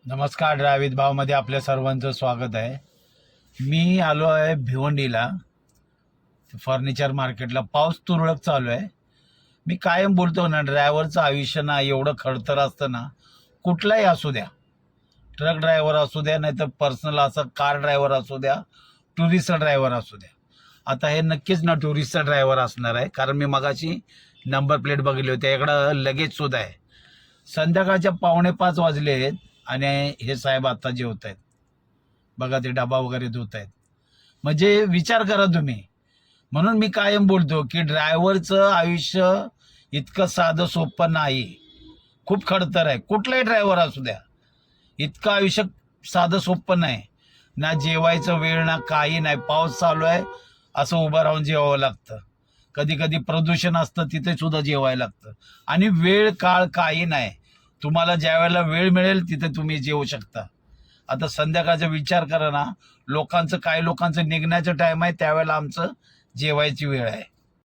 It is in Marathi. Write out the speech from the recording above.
नमस्कार. ड्रायव्हित भावमध्ये आपल्या सर्वांचं स्वागत आहे. मी आलो आहे भिवंडीला फर्निचर मार्केटला. पाऊस तुरळक चालू आहे. मी कायम बोलतो ना, ड्रायव्हरचं आयुष्य ना एवढं खडतर असतं ना, कुठलाही असू द्या, ट्रक ड्रायव्हर असू द्या, नाही तर पर्सनल असं कार ड्रायव्हर असू द्या, टुरिस्ट ड्रायव्हर असू द्या. आता हे नक्कीच ना टुरिस्टचा ड्रायव्हर असणार आहे, कारण मी मगाशी नंबर प्लेट बघितली होती. इकडं लगेज सुद्धा आहे. संध्याकाळच्या 4:45 वाजले आहेत आणि हे साहेब आता जेवत आहेत. बघा ते डबा वगैरे धुत आहेत. म्हणजे विचार करा तुम्ही. म्हणून मी कायम बोलतो की ड्रायव्हरचं आयुष्य इतकं साधं सोपं नाही, खूप खडतर आहे. कुठलाही ड्रायव्हर असू द्या, इतकं आयुष्य साधं सोपं नाही. ना जेवायचं वेळ ना काही नाही. पाऊस चालू आहे असं उभं राहून जेवावं लागतं. कधी कधी प्रदूषण असतं तिथे सुद्धा जेवायला लागतं. आणि वेळ काळ काही नाही. तुम्हाला ज्या वेळेला वेळ मिळेल तिथे तुम्ही जेवू शकता. आता संध्याकाळचा विचार करा ना, काही लोकांचं निघण्याचं टाइम आहे, त्यावेळेला आमचं जेवायची वेळ आहे.